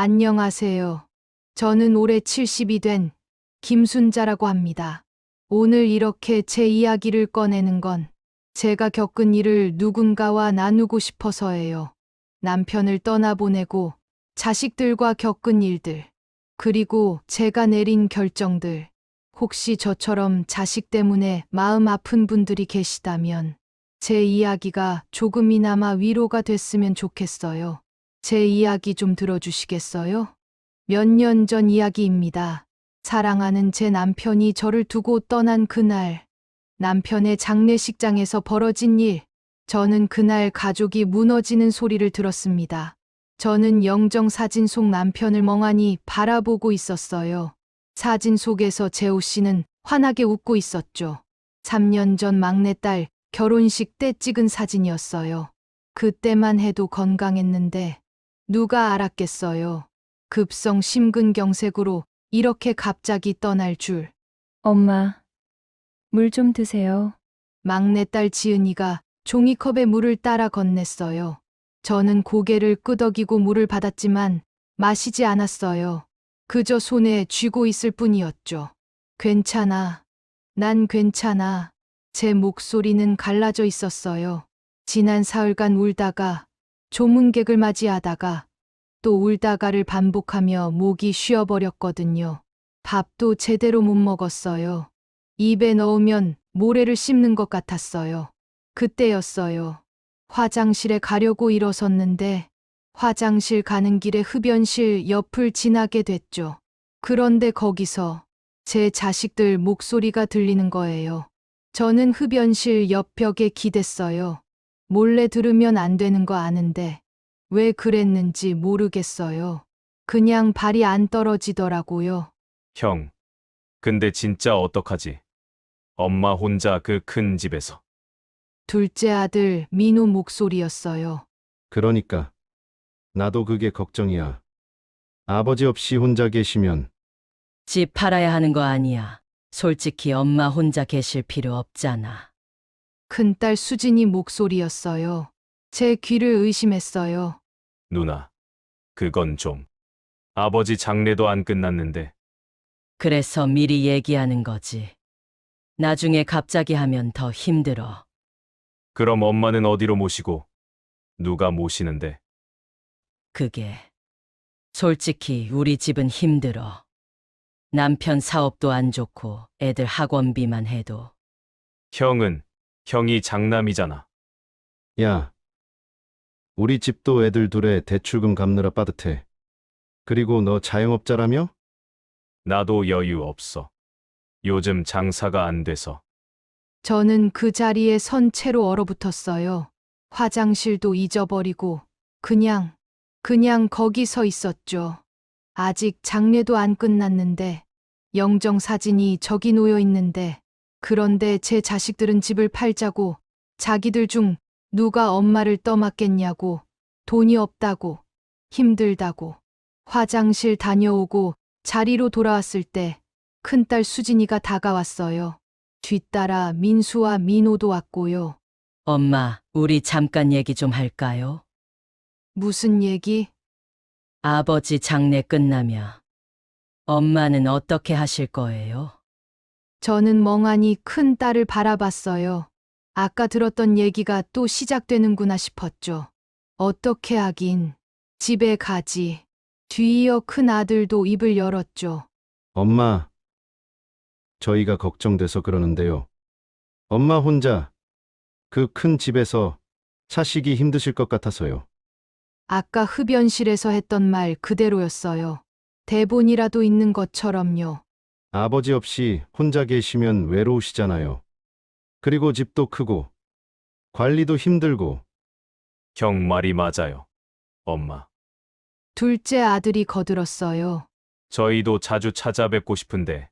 안녕하세요. 저는 올해 70이 된 김순자라고 합니다. 오늘 이렇게 제 이야기를 꺼내는 건 제가 겪은 일을 누군가와 나누고 싶어서예요. 남편을 떠나보내고 자식들과 겪은 일들, 그리고 제가 내린 결정들. 혹시 저처럼 자식 때문에 마음 아픈 분들이 계시다면 제 이야기가 조금이나마 위로가 됐으면 좋겠어요. 제 이야기 좀 들어주시겠어요? 몇 년 전 이야기입니다. 사랑하는 제 남편이 저를 두고 떠난 그날, 남편의 장례식장에서 벌어진 일, 저는 그날 가족이 무너지는 소리를 들었습니다. 저는 영정 사진 속 남편을 멍하니 바라보고 있었어요. 사진 속에서 재호 씨는 환하게 웃고 있었죠. 3년 전 막내딸 결혼식 때 찍은 사진이었어요. 그때만 해도 건강했는데 누가 알았겠어요. 급성 심근경색으로 이렇게 갑자기 떠날 줄. 엄마, 물 좀 드세요. 막내딸 지은이가 종이컵에 물을 따라 건넸어요. 저는 고개를 끄덕이고 물을 받았지만 마시지 않았어요. 그저 손에 쥐고 있을 뿐이었죠. 괜찮아. 난 괜찮아. 제 목소리는 갈라져 있었어요. 지난 사흘간 울다가 조문객을 맞이하다가 또 울다가를 반복하며 목이 쉬어버렸거든요. 밥도 제대로 못 먹었어요. 입에 넣으면 모래를 씹는 것 같았어요. 그때였어요. 화장실에 가려고 일어섰는데 화장실 가는 길에 흡연실 옆을 지나게 됐죠. 그런데 거기서 제 자식들 목소리가 들리는 거예요. 저는 흡연실 옆 벽에 기댔어요. 몰래 들으면 안 되는 거 아는데 왜 그랬는지 모르겠어요. 그냥 발이 안 떨어지더라고요. 형, 근데 진짜 어떡하지? 엄마 혼자 그 큰 집에서. 둘째 아들 민호 목소리였어요. 그러니까 나도 그게 걱정이야. 아버지 없이 혼자 계시면 집 팔아야 하는 거 아니야. 솔직히 엄마 혼자 계실 필요 없잖아. 큰딸 수진이 목소리였어요. 제 귀를 의심했어요. 누나, 그건 좀. 아버지 장례도 안 끝났는데. 그래서 미리 얘기하는 거지. 나중에 갑자기 하면 더 힘들어. 그럼 엄마는 어디로 모시고? 누가 모시는데? 그게. 솔직히 우리 집은 힘들어. 남편 사업도 안 좋고 애들 학원비만 해도. 형이 장남이잖아. 야, 우리 집도 애들 둘에 대출금 갚느라 빠듯해. 그리고 너 자영업자라며? 나도 여유 없어. 요즘 장사가 안 돼서. 저는 그 자리에 선 채로 얼어붙었어요. 화장실도 잊어버리고 그냥 거기 서 있었죠. 아직 장례도 안 끝났는데 영정 사진이 저기 놓여 있는데 그런데 제 자식들은 집을 팔자고 자기들 중 누가 엄마를 떠맡겠냐고 돈이 없다고 힘들다고 화장실 다녀오고 자리로 돌아왔을 때 큰딸 수진이가 다가왔어요. 뒤따라 민수와 민호도 왔고요. 엄마, 우리 잠깐 얘기 좀 할까요? 무슨 얘기? 아버지 장례 끝나면 엄마는 어떻게 하실 거예요? 저는 멍하니 큰 딸을 바라봤어요. 아까 들었던 얘기가 또 시작되는구나 싶었죠. 어떻게 하긴. 집에 가지. 뒤이어 큰 아들도 입을 열었죠. 엄마, 저희가 걱정돼서 그러는데요. 엄마 혼자 그 큰 집에서 사시기 힘드실 것 같아서요. 아까 흡연실에서 했던 말 그대로였어요. 대본이라도 있는 것처럼요. 아버지 없이 혼자 계시면 외로우시잖아요. 그리고 집도 크고 관리도 힘들고 형 말이 맞아요. 엄마. 둘째 아들이 거들었어요. 저희도 자주 찾아뵙고 싶은데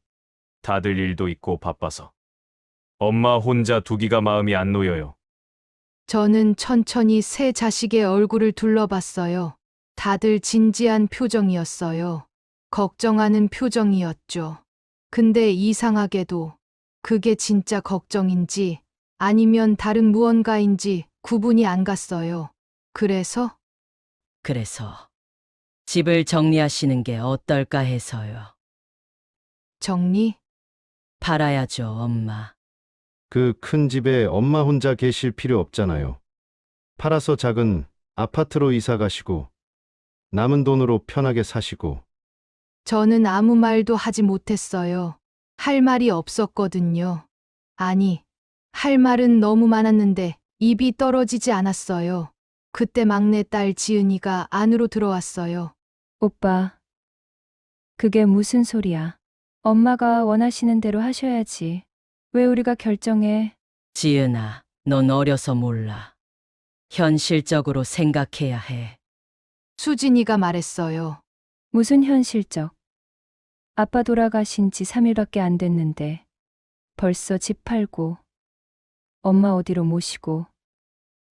다들 일도 있고 바빠서. 엄마 혼자 두기가 마음이 안 놓여요. 저는 천천히 세 자식의 얼굴을 둘러봤어요. 다들 진지한 표정이었어요. 걱정하는 표정이었죠. 근데 이상하게도 그게 진짜 걱정인지 아니면 다른 무언가인지 구분이 안 갔어요. 그래서 그래서 집을 정리하시는 게 어떨까 해서요. 정리? 팔아야죠, 엄마. 그 큰 집에 엄마 혼자 계실 필요 없잖아요. 팔아서 작은 아파트로 이사 가시고 남은 돈으로 편하게 사시고. 저는 아무 말도 하지 못했어요. 할 말이 없었거든요. 아니, 할 말은 너무 많았는데 입이 떨어지지 않았어요. 그때 막내딸 지은이가 안으로 들어왔어요. 오빠, 그게 무슨 소리야? 엄마가 원하시는 대로 하셔야지. 왜 우리가 결정해? 지은아, 넌 어려서 몰라. 현실적으로 생각해야 해. 수진이가 말했어요. 무슨 현실적? 아빠 돌아가신 지 3일밖에 안 됐는데 벌써 집 팔고 엄마 어디로 모시고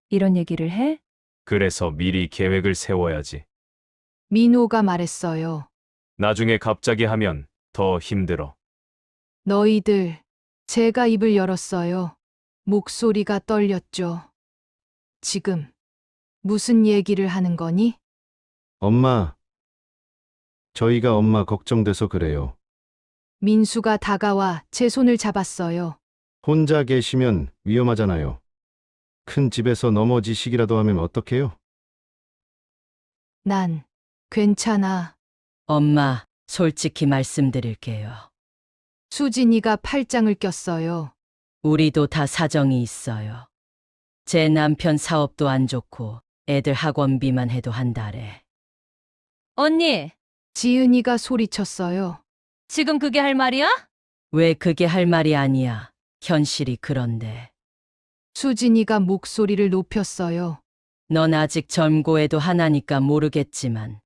이런 얘기를 해? 그래서 미리 계획을 세워야지. 민호가 말했어요. 나중에 갑자기 하면 더 힘들어. 너희들, 제가 입을 열었어요. 목소리가 떨렸죠. 지금 무슨 얘기를 하는 거니? 엄마, 저희가 엄마 걱정돼서 그래요. 민수가 다가와 제 손을 잡았어요. 혼자 계시면 위험하잖아요. 큰 집에서 넘어지시기라도 하면 어떡해요? 난 괜찮아. 엄마, 솔직히 말씀드릴게요. 수진이가 팔짱을 꼈어요. 우리도 다 사정이 있어요. 제 남편 사업도 안 좋고 애들 학원비만 해도 한 달에. 언니, 지은이가 소리쳤어요. 지금 그게 할 말이야? 왜 그게 할 말이 아니야. 현실이 그런데. 수진이가 목소리를 높였어요. 넌 아직 젊고 애도 하나니까 모르겠지만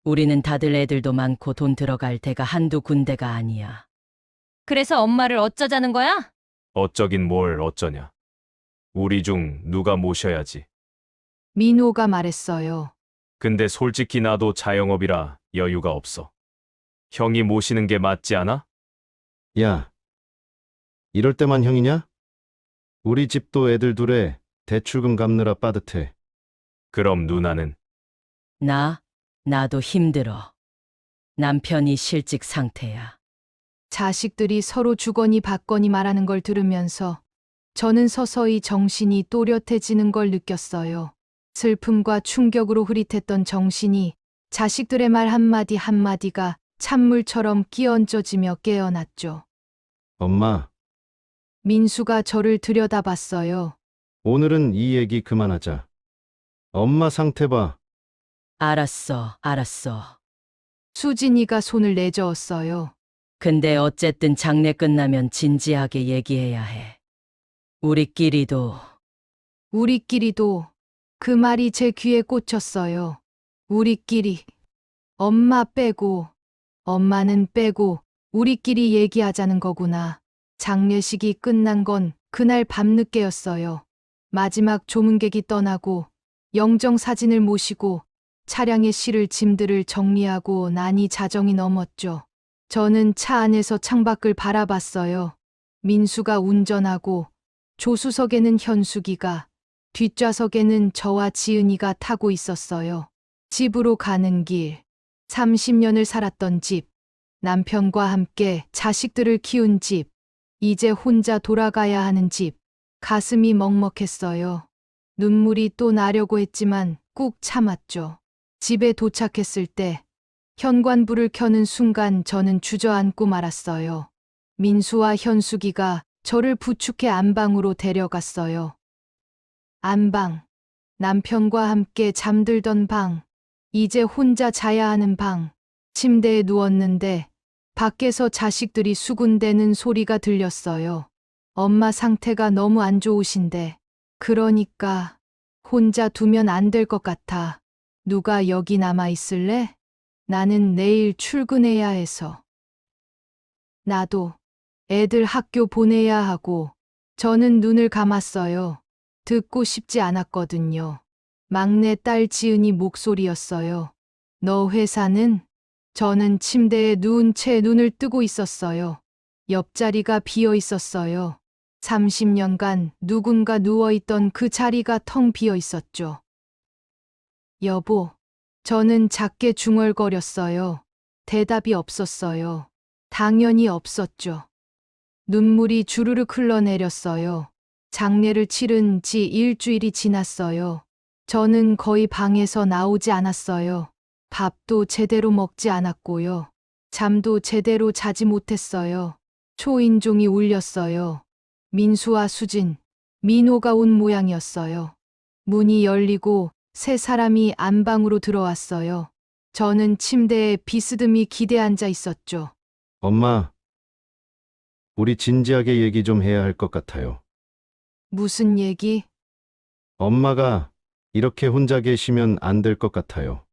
우리는 다들 애들도 많고 돈 들어갈 데가 한두 군데가 아니야. 그래서 엄마를 어쩌자는 거야? 어쩌긴 뭘 어쩌냐. 우리 중 누가 모셔야지. 민호가 말했어요. 근데 솔직히 나도 자영업이라 여유가 없어. 형이 모시는 게 맞지 않아? 야, 이럴 때만 형이냐? 우리 집도 애들 둘에 대출금 갚느라 빠듯해. 그럼 누나는? 나도 힘들어. 남편이 실직 상태야. 자식들이 서로 주거니 받거니 말하는 걸 들으면서 저는 서서히 정신이 또렷해지는 걸 느꼈어요. 슬픔과 충격으로 흐릿했던 정신이 자식들의 말 한마디 한마디가 찬물처럼 끼얹어지며 깨어났죠. 엄마, 민수가 저를 들여다봤어요. 오늘은 이 얘기 그만하자. 엄마 상태 봐. 알았어. 수진이가 손을 내저었어요. 근데 어쨌든 장례 끝나면 진지하게 얘기해야 해. 우리끼리도 그 말이 제 귀에 꽂혔어요. 우리끼리. 엄마 빼고, 엄마는 빼고, 우리끼리 얘기하자는 거구나. 장례식이 끝난 건 그날 밤늦게였어요. 마지막 조문객이 떠나고, 영정 사진을 모시고, 차량에 실을 짐들을 정리하고 나니 자정이 넘었죠. 저는 차 안에서 창밖을 바라봤어요. 민수가 운전하고, 조수석에는 현숙이가, 뒷좌석에는 저와 지은이가 타고 있었어요. 집으로 가는 길, 30년을 살았던 집, 남편과 함께 자식들을 키운 집, 이제 혼자 돌아가야 하는 집, 가슴이 먹먹했어요. 눈물이 또 나려고 했지만 꾹 참았죠. 집에 도착했을 때 현관불을 켜는 순간 저는 주저앉고 말았어요. 민수와 현숙이가 저를 부축해 안방으로 데려갔어요. 안방, 남편과 함께 잠들던 방, 이제 혼자 자야 하는 방, 침대에 누웠는데 밖에서 자식들이 수군대는 소리가 들렸어요. 엄마 상태가 너무 안 좋으신데, 그러니까 혼자 두면 안 될 것 같아. 누가 여기 남아 있을래? 나는 내일 출근해야 해서. 나도 애들 학교 보내야 하고, 저는 눈을 감았어요. 듣고 싶지 않았거든요. 막내 딸 지은이 목소리였어요. 너 회사는? 저는 침대에 누운 채 눈을 뜨고 있었어요. 옆자리가 비어 있었어요. 30년간 누군가 누워있던 그 자리가 텅 비어 있었죠. 여보, 저는 작게 중얼거렸어요. 대답이 없었어요. 당연히 없었죠. 눈물이 주르륵 흘러내렸어요. 장례를 치른 지 일주일이 지났어요. 저는 거의 방에서 나오지 않았어요. 밥도 제대로 먹지 않았고요. 잠도 제대로 자지 못했어요. 초인종이 울렸어요. 민수와 수진, 민호가 온 모양이었어요. 문이 열리고 세 사람이 안방으로 들어왔어요. 저는 침대에 비스듬히 기대 앉아 있었죠. 엄마, 우리 진지하게 얘기 좀 해야 할 것 같아요. 무슨 얘기? 엄마가 이렇게 혼자 계시면 안 될 것 같아요.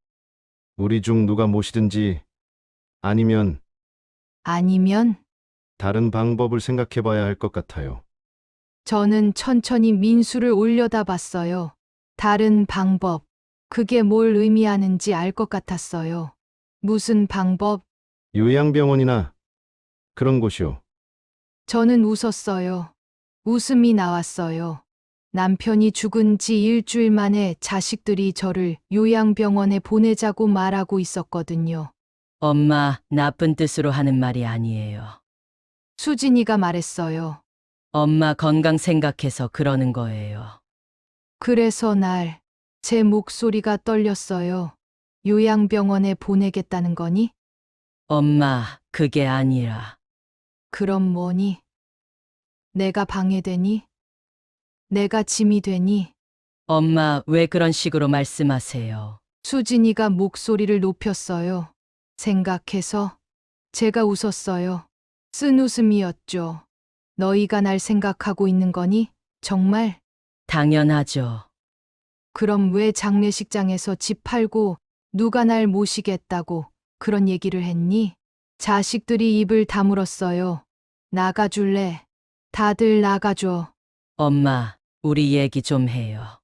우리 중 누가 모시든지 아니면 아니면? 다른 방법을 생각해 봐야 할 것 같아요. 저는 천천히 민수를 올려다 봤어요. 다른 방법. 그게 뭘 의미하는지 알 것 같았어요. 무슨 방법? 요양병원이나 그런 곳이요. 저는 웃었어요. 웃음이 나왔어요. 남편이 죽은 지 일주일 만에 자식들이 저를 요양병원에 보내자고 말하고 있었거든요. 엄마, 나쁜 뜻으로 하는 말이 아니에요. 수진이가 말했어요. 엄마 건강 생각해서 그러는 거예요. 그래서 제 목소리가 떨렸어요. 요양병원에 보내겠다는 거니? 엄마, 그게 아니라. 그럼 뭐니? 내가 방해되니? 내가 짐이 되니? 엄마, 왜 그런 식으로 말씀하세요? 수진이가 목소리를 높였어요. 생각해서 제가 웃었어요. 쓴 웃음이었죠. 너희가 날 생각하고 있는 거니? 정말? 당연하죠. 그럼 왜 장례식장에서 집 팔고 누가 날 모시겠다고 그런 얘기를 했니? 자식들이 입을 다물었어요. 나가줄래? 다들 나가줘. 엄마, 우리 얘기 좀 해요.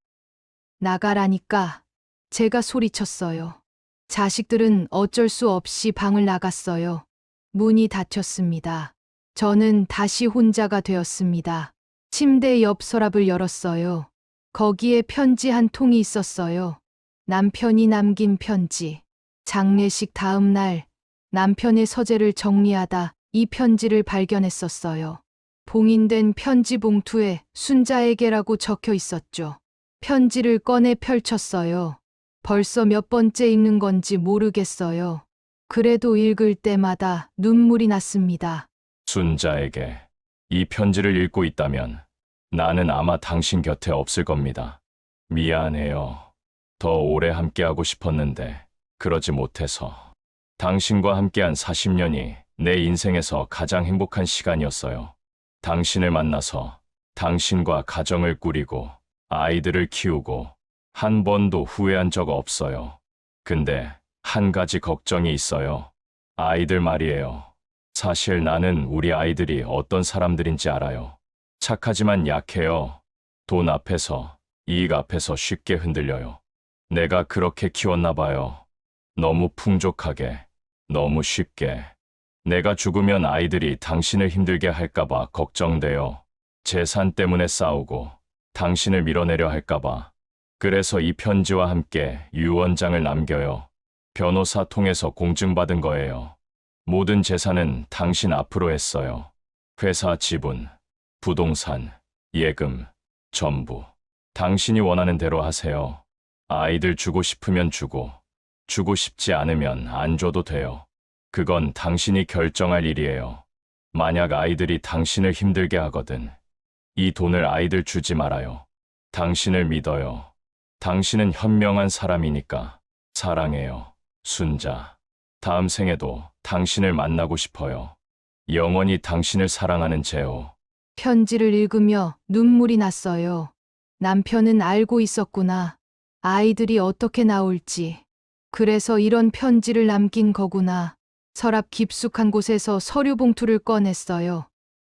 나가라니까. 제가 소리쳤어요. 자식들은 어쩔 수 없이 방을 나갔어요. 문이 닫혔습니다. 저는 다시 혼자가 되었습니다. 침대 옆 서랍을 열었어요. 거기에 편지 한 통이 있었어요. 남편이 남긴 편지. 장례식 다음 날 남편의 서재를 정리하다 이 편지를 발견했었어요. 봉인된 편지 봉투에 순자에게라고 적혀 있었죠. 편지를 꺼내 펼쳤어요. 벌써 몇 번째 읽는 건지 모르겠어요. 그래도 읽을 때마다 눈물이 났습니다. 순자에게 이 편지를 읽고 있다면 나는 아마 당신 곁에 없을 겁니다. 미안해요. 더 오래 함께하고 싶었는데 그러지 못해서. 당신과 함께한 40년이 내 인생에서 가장 행복한 시간이었어요. 당신을 만나서 당신과 가정을 꾸리고 아이들을 키우고 한 번도 후회한 적 없어요. 근데 한 가지 걱정이 있어요. 아이들 말이에요. 사실 나는 우리 아이들이 어떤 사람들인지 알아요. 착하지만 약해요. 돈 앞에서, 이익 앞에서 쉽게 흔들려요. 내가 그렇게 키웠나 봐요. 너무 풍족하게, 너무 쉽게. 내가 죽으면 아이들이 당신을 힘들게 할까봐 걱정돼요. 재산 때문에 싸우고 당신을 밀어내려 할까봐. 그래서 이 편지와 함께 유언장을 남겨요. 변호사 통해서 공증받은 거예요. 모든 재산은 당신 앞으로 했어요. 회사 지분, 부동산, 예금, 전부. 당신이 원하는 대로 하세요. 아이들 주고 싶으면 주고, 주고 싶지 않으면 안 줘도 돼요. 그건 당신이 결정할 일이에요. 만약 아이들이 당신을 힘들게 하거든. 이 돈을 아이들 주지 말아요. 당신을 믿어요. 당신은 현명한 사람이니까 사랑해요. 순자. 다음 생에도 당신을 만나고 싶어요. 영원히 당신을 사랑하는 재호. 편지를 읽으며 눈물이 났어요. 남편은 알고 있었구나. 아이들이 어떻게 나올지. 그래서 이런 편지를 남긴 거구나. 서랍 깊숙한 곳에서 서류 봉투를 꺼냈어요.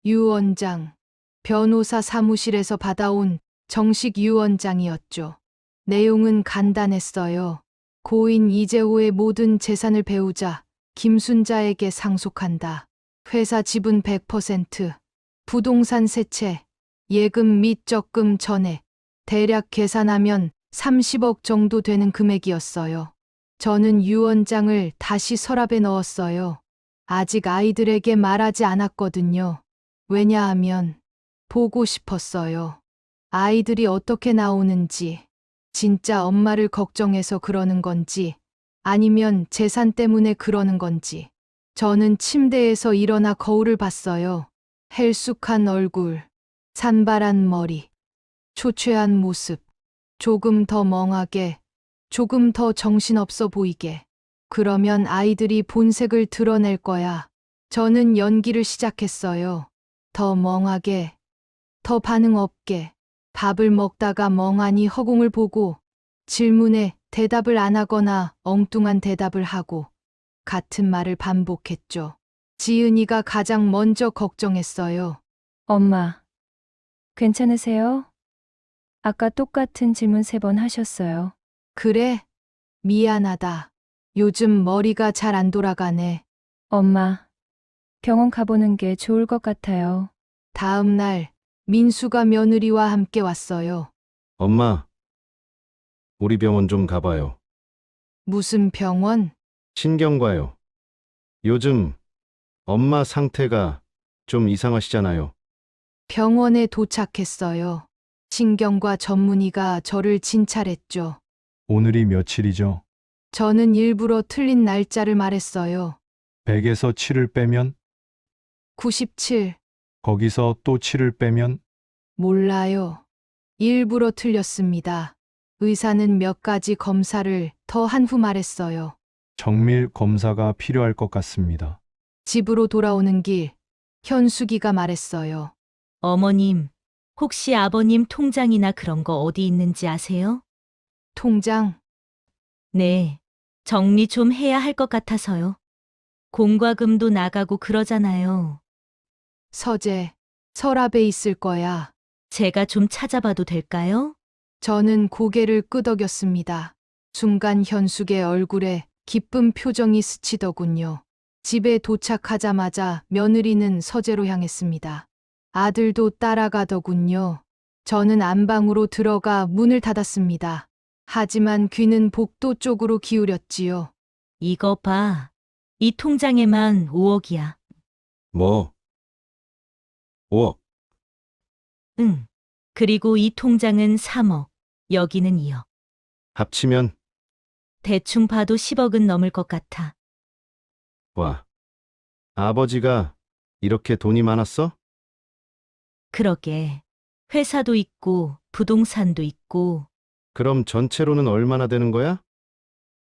유언장. 변호사 사무실에서 받아온 정식 유언장이었죠. 내용은 간단했어요. 고인 이재호의 모든 재산을 배우자 김순자에게 상속한다. 회사 지분 100%, 부동산 세 채, 예금 및 적금 전액, 대략 계산하면 30억 정도 되는 금액이었어요. 저는 유언장을 다시 서랍에 넣었어요. 아직 아이들에게 말하지 않았거든요. 왜냐하면 보고 싶었어요. 아이들이 어떻게 나오는지, 진짜 엄마를 걱정해서 그러는 건지, 아니면 재산 때문에 그러는 건지. 저는 침대에서 일어나 거울을 봤어요. 헬쑥한 얼굴, 산발한 머리, 초췌한 모습, 조금 더 멍하게, 조금 더 정신없어 보이게. 그러면 아이들이 본색을 드러낼 거야. 저는 연기를 시작했어요. 더 멍하게, 더 반응 없게, 밥을 먹다가 멍하니 허공을 보고, 질문에 대답을 안 하거나 엉뚱한 대답을 하고, 같은 말을 반복했죠. 지은이가 가장 먼저 걱정했어요. 엄마, 괜찮으세요? 아까 똑같은 질문 3번 하셨어요. 그래? 미안하다. 요즘 머리가 잘 안 돌아가네. 엄마, 병원 가보는 게 좋을 것 같아요. 다음 날 민수가 며느리와 함께 왔어요. 엄마, 우리 병원 좀 가봐요. 무슨 병원? 신경과요. 요즘 엄마 상태가 좀 이상하시잖아요. 병원에 도착했어요. 신경과 전문의가 저를 진찰했죠. 오늘이 며칠이죠? 저는 일부러 틀린 날짜를 말했어요. 100에서 7을 빼면, 97. 거기서 또 7을 빼면, 몰라요. 일부러 틀렸습니다. 의사는 몇 가지 검사를 더 한 후 말했어요. 정밀 검사가 필요할 것 같습니다. 집으로 돌아오는 길, 현숙이가 말했어요. 어머님, 혹시 아버님 통장이나 그런 거 어디 있는지 아세요? 통장, 네, 정리 좀 해야 할 것 같아서요. 공과금도 나가고 그러잖아요. 서재, 서랍에 있을 거야. 제가 좀 찾아봐도 될까요? 저는 고개를 끄덕였습니다. 순간 현숙의 얼굴에 기쁜 표정이 스치더군요. 집에 도착하자마자 며느리는 서재로 향했습니다. 아들도 따라가더군요. 저는 안방으로 들어가 문을 닫았습니다. 하지만 귀는 복도 쪽으로 기울였지요. 이거 봐. 이 통장에만 5억이야. 뭐? 5억. 응. 그리고 이 통장은 3억. 여기는 2억. 합치면, 대충 봐도 10억은 넘을 것 같아. 와. 아버지가 이렇게 돈이 많았어? 그러게. 회사도 있고, 부동산도 있고, 그럼 전체로는 얼마나 되는 거야?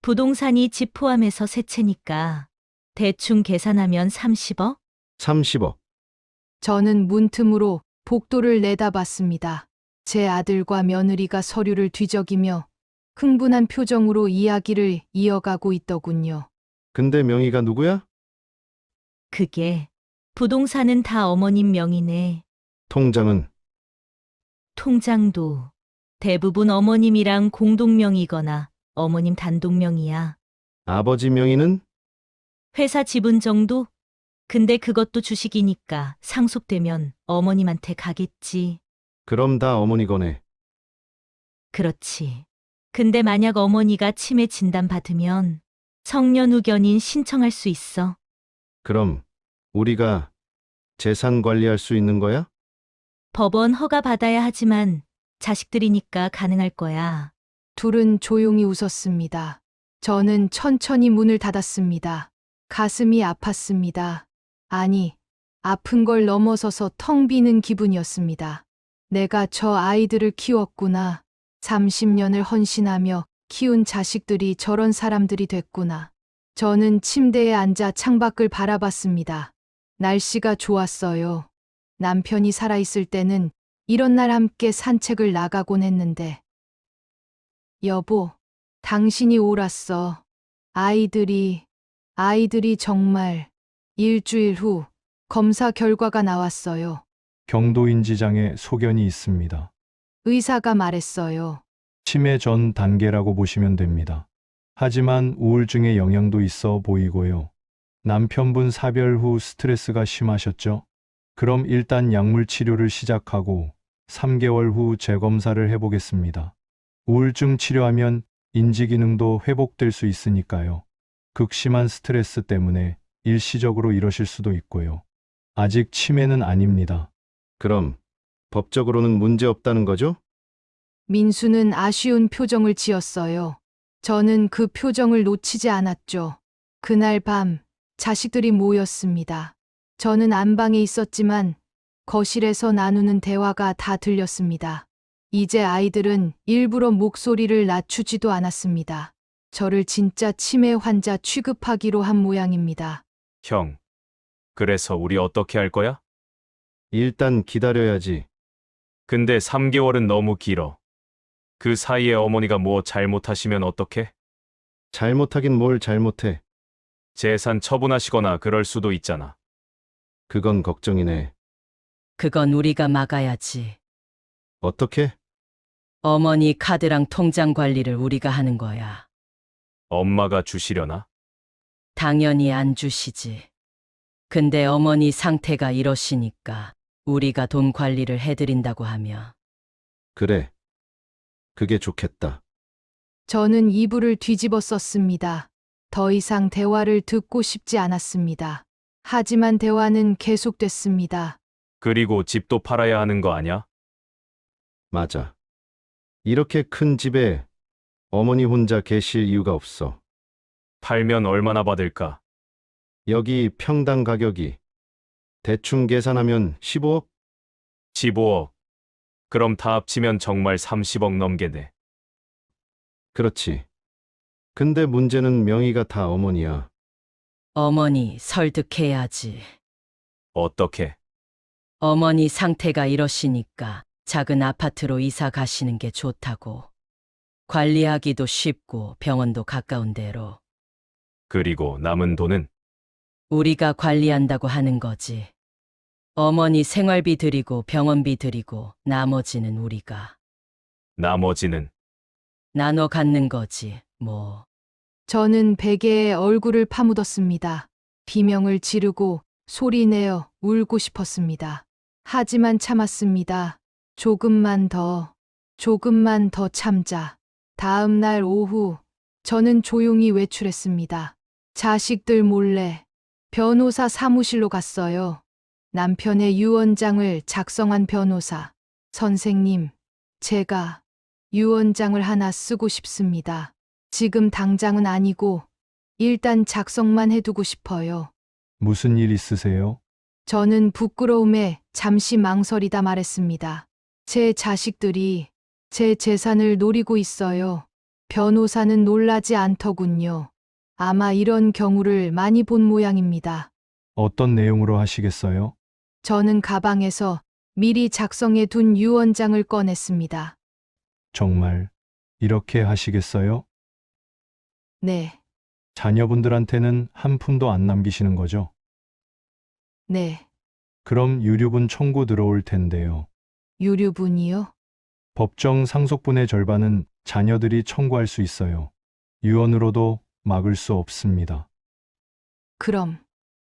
부동산이 집 포함해서 세 채니까 대충 계산하면 30억? 30억. 저는 문틈으로 복도를 내다봤습니다. 제 아들과 며느리가 서류를 뒤적이며 흥분한 표정으로 이야기를 이어가고 있더군요. 근데 명의가 누구야? 그게 부동산은 다 어머님 명의네. 통장은 통장도 대부분 어머님이랑 공동명의거나 어머님 단독명의야. 아버지 명의는? 회사 지분 정도? 근데 그것도 주식이니까 상속되면 어머님한테 가겠지. 그럼 다 어머니 거네. 그렇지. 근데 만약 어머니가 치매 진단 받으면 성년후견인 신청할 수 있어. 그럼 우리가 재산 관리할 수 있는 거야? 법원 허가 받아야 하지만 자식들이니까 가능할 거야. 둘은 조용히 웃었습니다. 저는 천천히 문을 닫았습니다. 가슴이 아팠습니다. 아니, 아픈 걸 넘어서서 텅 비는 기분이었습니다. 내가 저 아이들을 키웠구나. 30년을 헌신하며 키운 자식들이 저런 사람들이 됐구나. 저는 침대에 앉아 창밖을 바라봤습니다. 날씨가 좋았어요. 남편이 살아있을 때는 이런 날 함께 산책을 나가곤 했는데. 여보, 당신이 옳았어. 아이들이 정말. 일주일 후 검사 결과가 나왔어요. 경도인지장에 소견이 있습니다. 의사가 말했어요. 치매 전 단계라고 보시면 됩니다. 하지만 우울증의 영향도 있어 보이고요. 남편분 사별 후 스트레스가 심하셨죠? 그럼 일단 약물 치료를 시작하고 3개월 후 재검사를 해보겠습니다. 우울증 치료하면 인지 기능도 회복될 수 있으니까요. 극심한 스트레스 때문에 일시적으로 이러실 수도 있고요. 아직 치매는 아닙니다. 그럼 법적으로는 문제 없다는 거죠? 민수는 아쉬운 표정을 지었어요. 저는 그 표정을 놓치지 않았죠. 그날 밤 자식들이 모였습니다. 저는 안방에 있었지만 거실에서 나누는 대화가 다 들렸습니다. 이제 아이들은 일부러 목소리를 낮추지도 않았습니다. 저를 진짜 치매 환자 취급하기로 한 모양입니다. 형, 그래서 우리 어떻게 할 거야? 일단 기다려야지. 근데 3개월은 너무 길어. 그 사이에 어머니가 뭐 잘못하시면 어떡해? 잘못하긴 뭘 잘못해. 재산 처분하시거나 그럴 수도 있잖아. 그건 걱정이네. 그건 우리가 막아야지. 어떻게? 어머니 카드랑 통장 관리를 우리가 하는 거야. 엄마가 주시려나? 당연히 안 주시지. 근데 어머니 상태가 이러시니까 우리가 돈 관리를 해드린다고 하며. 그래. 그게 좋겠다. 저는 이불을 뒤집어 썼습니다. 더 이상 대화를 듣고 싶지 않았습니다. 하지만 대화는 계속됐습니다. 그리고 집도 팔아야 하는 거 아냐? 맞아. 이렇게 큰 집에 어머니 혼자 계실 이유가 없어. 팔면 얼마나 받을까? 여기 평당 가격이 대충 계산하면 15억? 15억. 그럼 다 합치면 정말 30억 넘겠네. 그렇지. 근데 문제는 명의가 다 어머니야. 어머니 설득해야지. 어떻게? 어머니 상태가 이러시니까 작은 아파트로 이사 가시는 게 좋다고. 관리하기도 쉽고 병원도 가까운 데로. 그리고 남은 돈은? 우리가 관리한다고 하는 거지. 어머니 생활비 드리고 병원비 드리고 나머지는 우리가. 나머지는? 나눠 갖는 거지, 뭐. 저는 베개에 얼굴을 파묻었습니다. 비명을 지르고 소리내어 울고 싶었습니다. 하지만 참았습니다. 조금만 더 참자. 다음 날 오후, 저는 조용히 외출했습니다. 자식들 몰래 변호사 사무실로 갔어요. 남편의 유언장을 작성한 변호사. 선생님, 제가 유언장을 하나 쓰고 싶습니다. 지금 당장은 아니고 일단 작성만 해두고 싶어요. 무슨 일 있으세요? 저는 부끄러움에 잠시 망설이다 말했습니다. 제 자식들이 제 재산을 노리고 있어요. 변호사는 놀라지 않더군요. 아마 이런 경우를 많이 본 모양입니다. 어떤 내용으로 하시겠어요? 저는 가방에서 미리 작성해 둔 유언장을 꺼냈습니다. 정말 이렇게 하시겠어요? 네, 자녀분들한테는 한 푼도 안 남기시는 거죠? 네, 그럼 유류분 청구 들어올 텐데요. 유류분이요? 법정 상속분의 절반은 자녀들이 청구할 수 있어요. 유언으로도 막을 수 없습니다. 그럼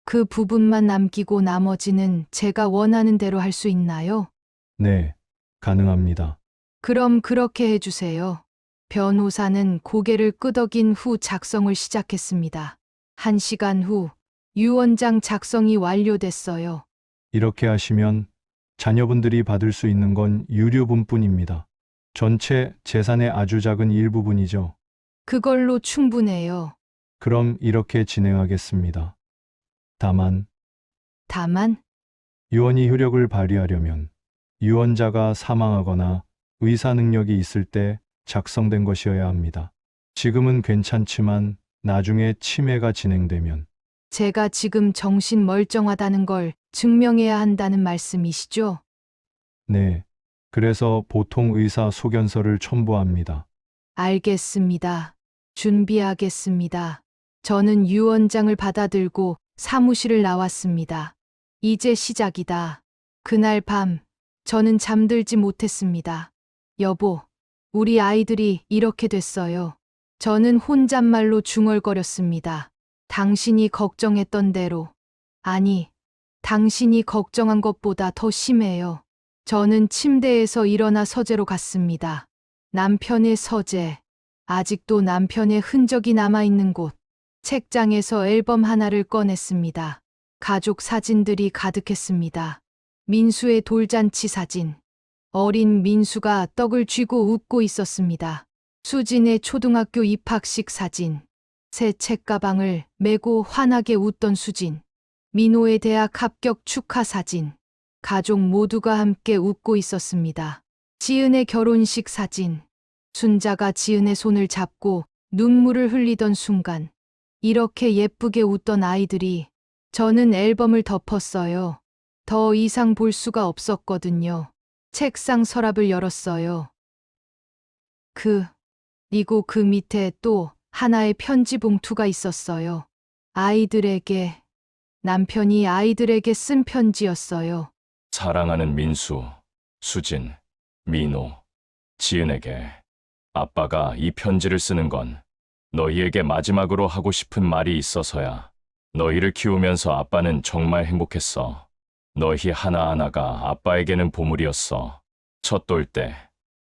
그 부분만 남기고 나머지는 제가 원하는 대로 할 수 있나요? 네, 가능합니다. 그럼 그렇게 해주세요. 변호사는 고개를 끄덕인 후 작성을 시작했습니다. 1시간 후 유언장 작성이 완료됐어요. 이렇게 하시면 자녀분들이 받을 수 있는 건 유류분뿐입니다. 전체 재산의 아주 작은 일부분이죠. 그걸로 충분해요. 그럼 이렇게 진행하겠습니다. 다만 유언이 효력을 발휘하려면 유언자가 사망하거나 의사 능력이 있을 때 작성된 것이어야 합니다. 지금은 괜찮지만 나중에 치매가 진행되면 제가 지금 정신 멀쩡하다는 걸 증명해야 한다는 말씀이시죠? 네, 그래서 보통 의사 소견서를 첨부합니다. 알겠습니다. 준비하겠습니다. 저는 유언장을 받아들고 사무실을 나왔습니다. 이제 시작이다. 그날 밤, 저는 잠들지 못했습니다. 여보, 우리 아이들이 이렇게 됐어요. 저는 혼잣말로 중얼거렸습니다. 당신이 걱정했던 대로. 아니, 당신이 걱정한 것보다 더 심해요. 저는 침대에서 일어나 서재로 갔습니다. 남편의 서재. 아직도 남편의 흔적이 남아있는 곳. 책장에서 앨범 하나를 꺼냈습니다. 가족 사진들이 가득했습니다. 민수의 돌잔치 사진. 어린 민수가 떡을 쥐고 웃고 있었습니다. 수진의 초등학교 입학식 사진. 새 책가방을 메고 환하게 웃던 수진. 민호의 대학 합격 축하 사진. 가족 모두가 함께 웃고 있었습니다. 지은의 결혼식 사진. 순자가 지은의 손을 잡고 눈물을 흘리던 순간. 이렇게 예쁘게 웃던 아이들이 저는 앨범을 덮었어요. 더 이상 볼 수가 없었거든요. 책상 서랍을 열었어요. 그리고 그 밑에 또 하나의 편지 봉투가 있었어요. 아이들에게, 남편이 아이들에게 쓴 편지였어요. 사랑하는 민수, 수진, 민호, 지은에게 아빠가 이 편지를 쓰는 건 너희에게 마지막으로 하고 싶은 말이 있어서야. 너희를 키우면서 아빠는 정말 행복했어. 너희 하나하나가 아빠에게는 보물이었어. 첫 돌 때,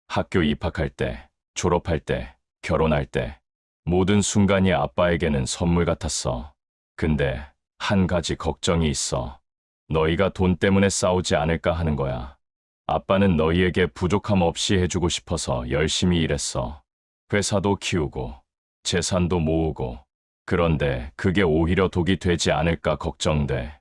학교 입학할 때, 졸업할 때, 결혼할 때, 모든 순간이 아빠에게는 선물 같았어. 근데 한 가지 걱정이 있어. 너희가 돈 때문에 싸우지 않을까 하는 거야. 아빠는 너희에게 부족함 없이 해주고 싶어서 열심히 일했어. 회사도 키우고, 재산도 모으고. 그런데 그게 오히려 독이 되지 않을까 걱정돼.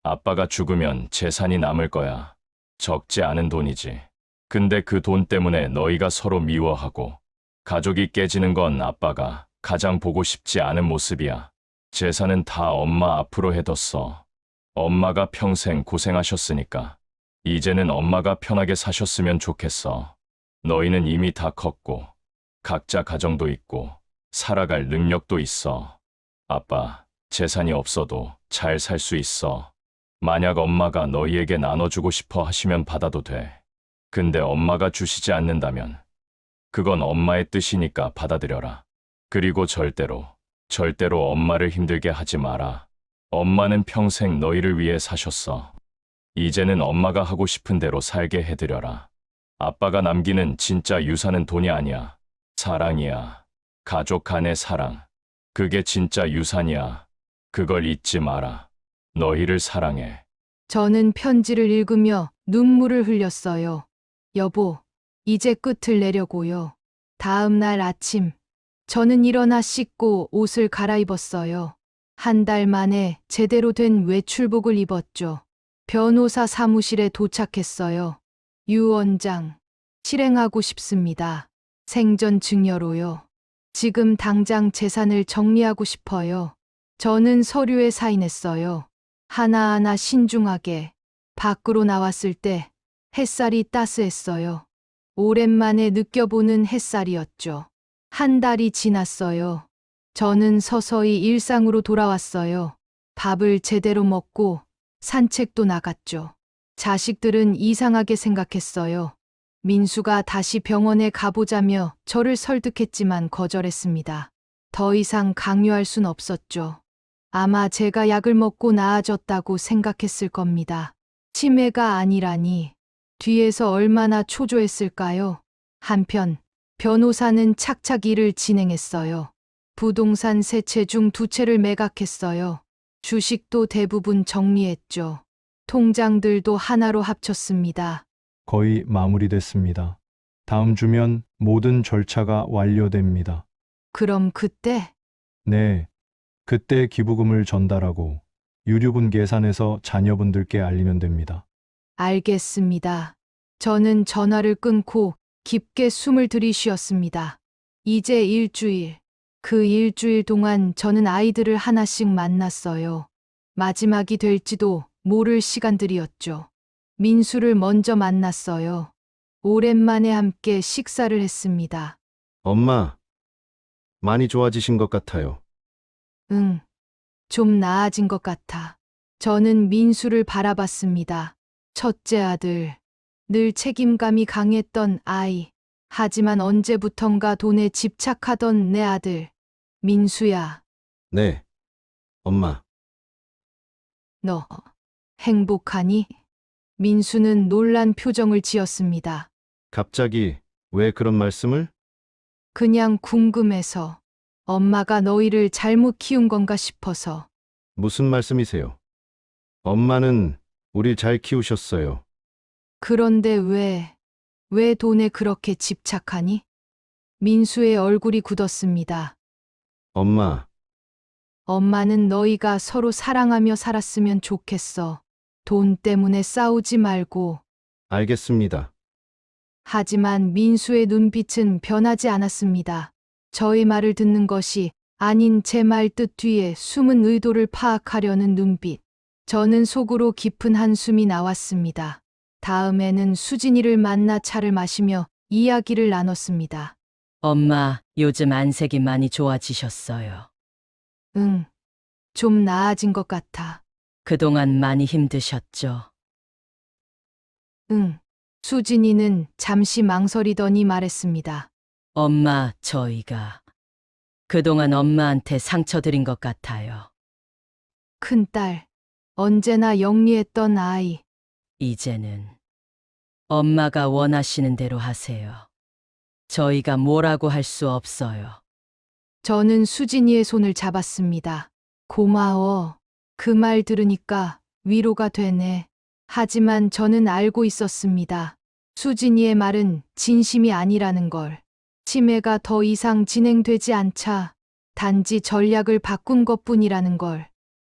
아빠가 죽으면 재산이 남을 거야. 적지 않은 돈이지. 근데 그 돈 때문에 너희가 서로 미워하고, 가족이 깨지는 건 아빠가 가장 보고 싶지 않은 모습이야. 재산은 다 엄마 앞으로 해뒀어. 엄마가 평생 고생하셨으니까. 이제는 엄마가 편하게 사셨으면 좋겠어. 너희는 이미 다 컸고, 각자 가정도 있고, 살아갈 능력도 있어. 아빠, 재산이 없어도 잘 살 수 있어. 만약 엄마가 너희에게 나눠주고 싶어 하시면 받아도 돼. 근데 엄마가 주시지 않는다면, 그건 엄마의 뜻이니까 받아들여라. 그리고 절대로 엄마를 힘들게 하지 마라. 엄마는 평생 너희를 위해 사셨어. 이제는 엄마가 하고 싶은 대로 살게 해드려라. 아빠가 남기는 진짜 유산은 돈이 아니야. 사랑이야. 가족 간의 사랑. 그게 진짜 유산이야. 그걸 잊지 마라. 너희를 사랑해. 저는 편지를 읽으며 눈물을 흘렸어요. 여보, 이제 끝을 내려고요. 다음 날 아침, 저는 일어나 씻고 옷을 갈아입었어요. 한 달 만에 제대로 된 외출복을 입었죠. 변호사 사무실에 도착했어요. 유 원장, 실행하고 싶습니다. 생전 증여로요. 지금 당장 재산을 정리하고 싶어요. 저는 서류에 사인했어요. 하나하나 신중하게. 밖으로 나왔을 때 햇살이 따스했어요. 오랜만에 느껴보는 햇살이었죠. 한 달이 지났어요. 저는 서서히 일상으로 돌아왔어요. 밥을 제대로 먹고 산책도 나갔죠. 자식들은 이상하게 생각했어요. 민수가 다시 병원에 가보자며 저를 설득했지만 거절했습니다. 더 이상 강요할 순 없었죠. 아마 제가 약을 먹고 나아졌다고 생각했을 겁니다. 치매가 아니라니. 뒤에서 얼마나 초조했을까요? 한편 변호사는 착착 일을 진행했어요. 부동산 3채 중 2채를 매각했어요. 주식도 대부분 정리했죠. 통장들도 하나로 합쳤습니다. 거의 마무리됐습니다. 다음 주면 모든 절차가 완료됩니다. 그럼 그때 네. 그때 기부금을 전달하고 유류분 계산해서 자녀분들께 알리면 됩니다. 알겠습니다. 저는 전화를 끊고 깊게 숨을 들이쉬었습니다. 이제 일주일. 그 일주일 동안 저는 아이들을 하나씩 만났어요. 마지막이 될지도 모를 시간들이었죠. 민수를 먼저 만났어요. 오랜만에 함께 식사를 했습니다. 엄마, 많이 좋아지신 것 같아요. 응, 좀 나아진 것 같아. 저는 민수를 바라봤습니다. 첫째 아들, 늘 책임감이 강했던 아이. 하지만 언제부턴가 돈에 집착하던 내 아들. 민수야, 네, 엄마. 너 행복하니? 민수는 놀란 표정을 지었습니다. 갑자기 왜 그런 말씀을? 그냥 궁금해서. 엄마가 너희를 잘못 키운 건가 싶어서. 무슨 말씀이세요? 엄마는 우릴 잘 키우셨어요. 그런데 왜 돈에 그렇게 집착하니? 민수의 얼굴이 굳었습니다. 엄마, 엄마는 너희가 서로 사랑하며 살았으면 좋겠어. 돈 때문에 싸우지 말고. 알겠습니다. 하지만 민수의 눈빛은 변하지 않았습니다. 저의 말을 듣는 것이 아닌 제 말 뜻 뒤에 숨은 의도를 파악하려는 눈빛. 저는 속으로 깊은 한숨이 나왔습니다. 다음에는 수진이를 만나 차를 마시며 이야기를 나눴습니다. 엄마, 요즘 안색이 많이 좋아지셨어요. 응, 좀 나아진 것 같아. 그동안 많이 힘드셨죠? 응. 수진이는 잠시 망설이더니 말했습니다. 엄마, 저희가 그동안 엄마한테 상처 드린 것 같아요. 큰딸, 언제나 영리했던 아이. 이제는 엄마가 원하시는 대로 하세요. 저희가 뭐라고 할 수 없어요. 저는 수진이의 손을 잡았습니다. 고마워. 그 말 들으니까 위로가 되네. 하지만 저는 알고 있었습니다. 수진이의 말은 진심이 아니라는 걸. 치매가 더 이상 진행되지 않자 단지 전략을 바꾼 것뿐이라는 걸.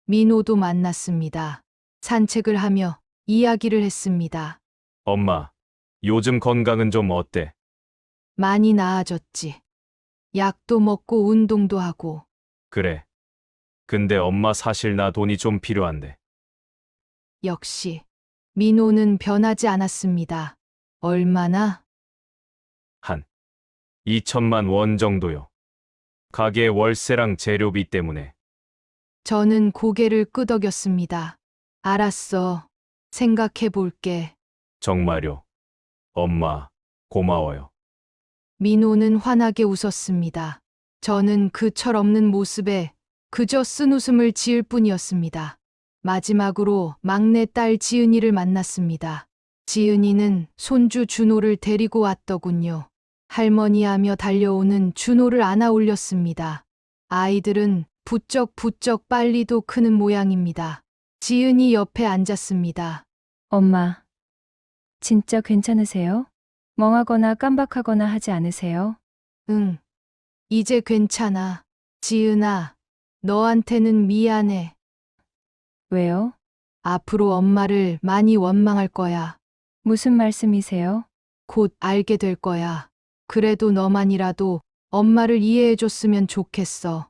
민호도 만났습니다. 산책을 하며 이야기를 했습니다. 엄마, 요즘 건강은 좀 어때? 많이 나아졌지. 약도 먹고 운동도 하고. 그래. 근데 엄마 사실 나 돈이 좀 필요한데. 역시 민호는 변하지 않았습니다. 얼마나? 한 2천만 원 정도요. 가게 월세랑 재료비 때문에. 저는 고개를 끄덕였습니다. 알았어. 생각해 볼게. 정말요. 엄마, 고마워요. 민호는 환하게 웃었습니다. 저는 그 철없는 모습에 그저 쓴웃음을 지을 뿐이었습니다. 마지막으로 막내 딸 지은이를 만났습니다. 지은이는 손주 준호를 데리고 왔더군요. 할머니하며 달려오는 준호를 안아 올렸습니다. 아이들은 부쩍부쩍 빨리도 크는 모양입니다. 지은이 옆에 앉았습니다. 엄마, 진짜 괜찮으세요? 멍하거나 깜박하거나 하지 않으세요? 응. 이제 괜찮아. 지은아, 너한테는 미안해. 왜요? 앞으로 엄마를 많이 원망할 거야. 무슨 말씀이세요? 곧 알게 될 거야. 그래도 너만이라도 엄마를 이해해줬으면 좋겠어.